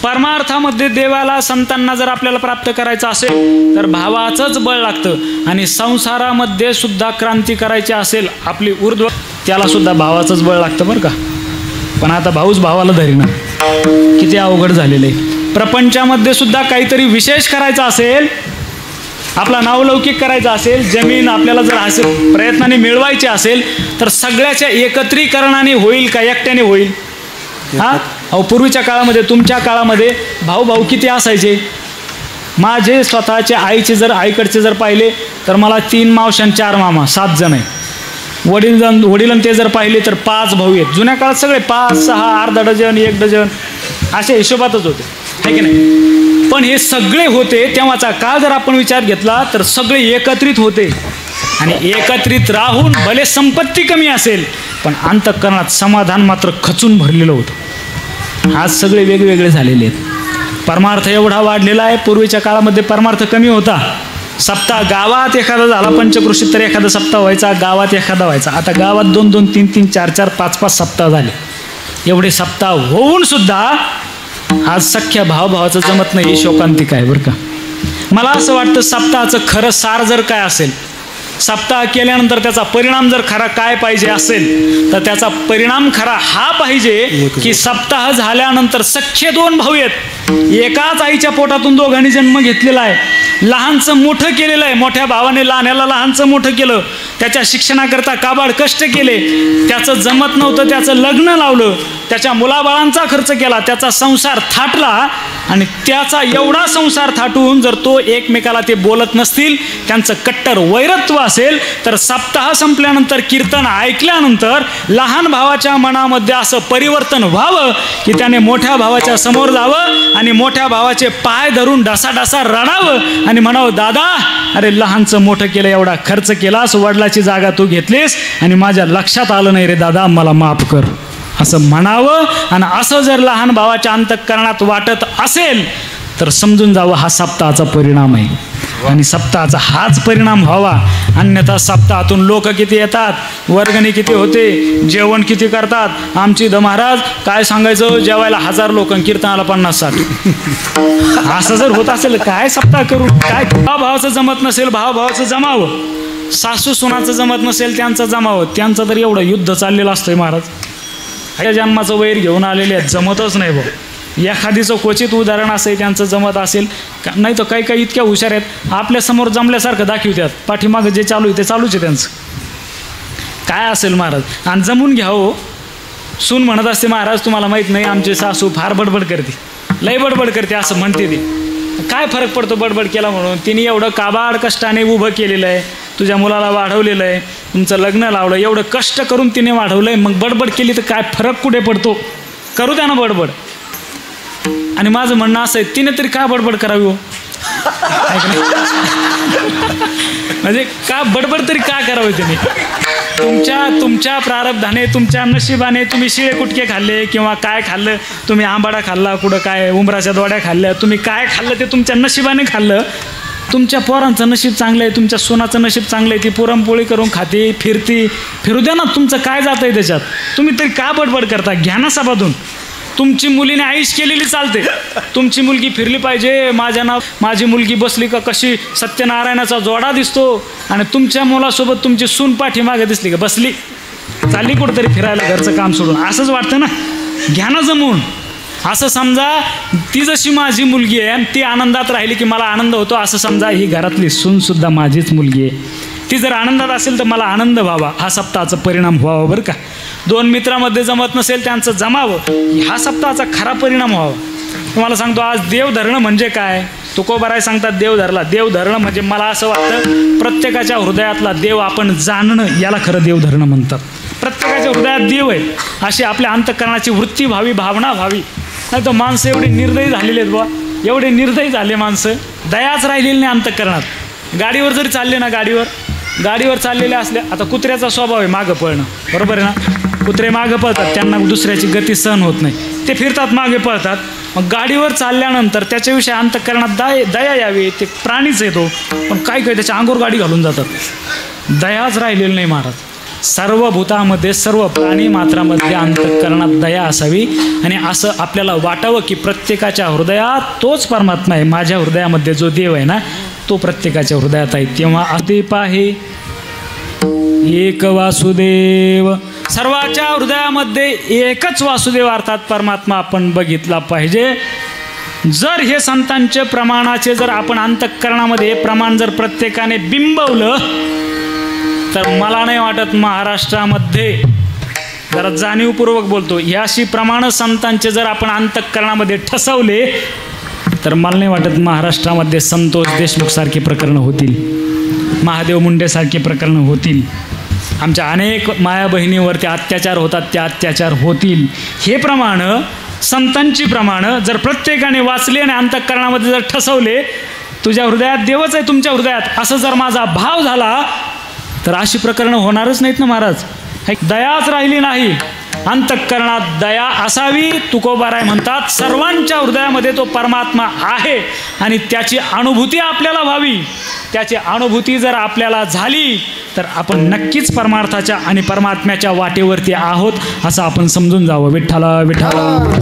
परमार्थामध्ये देवाला संतांना जर आपल्याला प्राप्त करायचं असेल तर भावाचंच बळ लागतं. आणि संसारामध्ये सुद्धा क्रांती करायची असेल आपली ऊर्ध्व, त्याला सुद्धा भावाचंच बळ लागतं बरं का. पण आता भाऊच भावाला धरीना, किती अवघड झालेलं आहे. प्रपंचामध्ये सुद्धा काहीतरी विशेष करायचं असेल, आपला नावलौकिक करायचा असेल, जमीन आपल्याला जर असेल प्रयत्नाने मिळवायची असेल तर सगळ्याच्या एकत्रीकरणाने होईल का एकट्याने होईल? अहो पूर्वीच्या काळामध्ये, तुमच्या काळामध्ये भाऊ भाऊ किती असायचे? माझे स्वतःचे आईकडचे जर पाहिले तर मला 3 मावशी आणि 4 मामा, 7 जण आहे. वडील ते जर पाहिले तर 5 भाऊ आहेत. जुन्या काळात सगळे 5, 6, अर्धा डझन, 1 डझन अशा हिशोबातच होते, आहे की नाही? पण हे सगळे होते तेव्हाचा काळ जर आपण विचार घेतला तर सगळे एकत्रित होते. आणि एकत्रित राहून भले संपत्ती कमी असेल पण अंतःकरणात समाधान मात्र खचून भरलेलं होतं. आज सगळे वेगवेगळे झालेले आहेत. परमार्थ एवढा वाढलेला आहे. पूर्वीच्या काळामध्ये परमार्थ कमी होता. सप्ताह गावात एखादा झाला, पंचकृषीत तर एखादा सप्ताह व्हायचा, गावात एखादा व्हायचा. आता गावात 2-2, 3-3, 4-4, 5-5 सप्ताह झाले. एवढे सप्ताह होऊन सुद्धा आज सख्या भावाचं जमत नाही, ही शोकांतिका आहे बरं का. मला असं वाटतं सप्ताहाचं खरं सार जर काय असेल, सप्ताह केल्यानंतर त्याचा परिणाम जर खरा काय पाहिजे असेल तर त्याचा परिणाम खरा हा पाहिजे की सप्ताह झाल्यानंतर सख्खे 2 भाऊ आहेत, एकाच आईच्या पोटातून दोघांनी जन्म घेतलेला आहे, लहानचं मोठं केलेलं आहे. मोठ्या भावाने लहान्याला लहानचं मोठं केलं, त्याच्या शिक्षणाकरता काबाड कष्ट केले, त्याचं जमत नव्हतं त्याचं लग्न लावलं, त्याच्या मुलाबाळांचा खर्च केला, त्याचा संसार थाटला. आणि त्याचा एवढा संसार थाटून जर तो एकमेकाला ते बोलत नसतील, त्यांचं कट्टर वैरत्व असेल, तर सप्ताह संपल्यानंतर कीर्तन ऐकल्यानंतर लहान भावाच्या मनामध्ये असं परिवर्तन व्हावं की त्याने मोठ्या भावाच्या समोर जावं आणि मोठ्या भावाचे पाय धरून ढासाढासा रडावं आणि म्हणावं, दादा अरे लहानचं मोठं केलं, एवढा खर्च केलास, वडिलाची जागा तू घेतलीस आणि माझ्या लक्षात आलं नाही रे दादा, मला माफ कर, असं म्हणावं. आणि असं जर लहान भावाच्या अंतःकरणात वाटत असेल तर समजून जावं हा सप्ताहाचा परिणाम आहे. आणि सप्ताहाचा हाच परिणाम व्हावा. अन्यथा सप्ताहातून लोक किती येतात, वर्गणी किती होते, जेवण किती करतात. आमची महाराज काय सांगायचं, जेवायला 1000 लोक, कीर्तनाला 50-60. असं जर होत असेल काय सप्ताह करू? काय भावाचं जमत नसेल, भावाचं जमावं. सासू सुनाचं जमत नसेल, त्यांचं जमावं. त्यांचं तर एवढं युद्ध चाललेलं असतंय महाराज. ह्या जन्माचं वैर घेऊन आलेले आहेत, जमतच नाही भाऊ. एखादीचं क्वचित उदाहरण असेल त्यांचं जमत असेल, नाही तर काही काही इतक्या हुशार आहेत, आपल्यासमोर जमल्यासारखं दाखवतात, पाठीमागं जे चालू आहे ते चालूच आहे त्यांचं. काय असेल महाराज. आणि जमून घ्या हो. सून म्हणत असते, महाराज तुम्हाला माहीत नाही आमची सासू फार बडबड करते, लय बडबड करते असं म्हणते ती. काय फरक पडतो बडबड केला म्हणून? तिने एवढं काबाड कष्टाने उभं केलेलं आहे, तुझ्या मुलाला वाढवलेलं आहे, तुमचं लग्न लावलं, एवढं कष्ट करून तिने वाढवलं आहे, मग बडबड केली तर काय फरक कुठे पडतो? करू द्या ना बडबड. आणि माझं म्हणणं असं आहे, तिने तरी का बडबड करावी हो? म्हणजे का बडबड तरी का करावी तिने? तुमच्या प्रारब्धाने, तुमच्या नशिबाने तुम्ही शिळे कुटके खाल्ले किंवा काय खाल्लं, तुम्ही आंबाडा खाल्ला, कुठं काय उंबराच्या दोड्या खाल्ल्या, तुम्ही काय खाल्लं ते तुमच्या नशिबाने खाल्लं. तुमच्या पोरांचं नशीब चांगलं आहे, तुमच्या सोनाचं नशीब चांगलं आहे, ती पुरणपोळी करून खाते, फिरू द्या ना, तुमचं काय जातं आहे त्याच्यात? तुम्ही तरी का बडबड करता? घ्या ना सभातून. तुमची मुलीने आईश केलेली चालते, तुमची मुलगी फिरली पाहिजे, माझी मुलगी बसली का कशी सत्यनारायणाचा जोडा दिसतो, आणि तुमच्या मुलासोबत तुमची सून पाठीमागे दिसली का बसली, चालली कुठंतरी फिरायला घरचं काम सोडून, असंच वाटतं ना. घ्या ना जमून. असं समजा ती जशी माझी मुलगी आहे आणि ती आनंदात राहिली की मला आनंद होतो, असं समजा ही घरातली सूनसुद्धा माझीच मुलगी आहे, ती जर आनंदात असेल तर मला आनंद व्हावा. हा सप्ताहाचा परिणाम व्हावा बरं का. 2 मित्रामध्ये जमत नसेल त्यांचं जमावं, हा सप्ताहाचा खरा परिणाम व्हावा. तुम्हाला सांगतो आज देव धरणं म्हणजे काय, तुकोबाराय सांगतात देव धरला. देव धरणं म्हणजे मला असं वाटतं प्रत्येकाच्या हृदयातला देव आपण जाणणं, याला खरं देव धरणं म्हणतात. प्रत्येकाच्या हृदयात देव आहे अशी आपल्या अंतःकरणाची वृत्ती व्हावी, भावना व्हावी. नाही तर माणसं एवढी निर्दयी झालेली आहेत बा, एवढे निर्दयी झाले माणसं, दयाच राहिलेली नाही अंतःकरणात. गाडीवर जरी चालले ना, गाडीवर चाललेले असले, आता कुत्र्याचा स्वभाव आहे मागं पळणं, बरोबर आहे ना. कुत्रे मागं पळतात, त्यांना दुसऱ्याची गती सहन होत नाही, ते फिरतात मागे पळतात. मग गाडीवर चालल्यानंतर त्याच्याविषयी अंतःकरणात दया यावी, ते प्राणीच येतो, पण काय त्याच्या अंगावर गाडी घालून जातात. दयाच राहिलेली नाही महाराज. सर्व भूतामध्ये सर्व प्राणी मात्रामध्ये अंतःकरणात दया असावी आणि असं आपल्याला वाटावं की प्रत्येकाच्या हृदयात तोच परमात्मा आहे. माझ्या हृदयामध्ये जो देव आहे ना तो प्रत्येकाच्या हृदयात आहे. तेव्हा अति पाहे एक वासुदेव, सर्वाच्या हृदयामध्ये एकच वासुदेव अर्थात परमात्मा आपण बघितला पाहिजे. जर हे संतांचे प्रमाणाचे जर आपण अंतःकरणामध्ये हे प्रमाण जर प्रत्येकाने बिंबवलं तर मला नाही वाटत महाराष्ट्रामध्ये, जरा जाणीवपूर्वक बोलतो, ही अशी प्रमाण संतांचे जर आपण अंतःकरणामध्ये ठसवले तर मला नाही वाटत महाराष्ट्रामध्ये संतोष देशमुख सारखी प्रकरणं होतील, महादेव मुंडे सारखी प्रकरणं होतील, आमच्या अनेक माया बहिणीवरती अत्याचार होतात त्या अत्याचार होतील. हे प्रमाण संतांची प्रमाणं जर प्रत्येकाने वाचले आणि अंतःकरणामध्ये जर ठसवले, तुझ्या हृदयात देवच आहे तुमच्या हृदयात, असं जर माझा भाव झाला तर अशी प्रकरणं होणारच नाहीत ना महाराज. दयाच राहिली नाही, अंतःकरणात दया असावी. तुकोबाराय म्हणतात सर्वांच्या हृदयामध्ये तो परमात्मा आहे आणि त्याची अनुभूती आपल्याला व्हावी. त्याची अनुभूती जर आपल्याला झाली तर आपण नक्कीच परमार्थाच्या आणि परमात्म्याच्या वाटेवरती आहोत असं आपण समजून जावं. विठ्ठला विठ्ठला.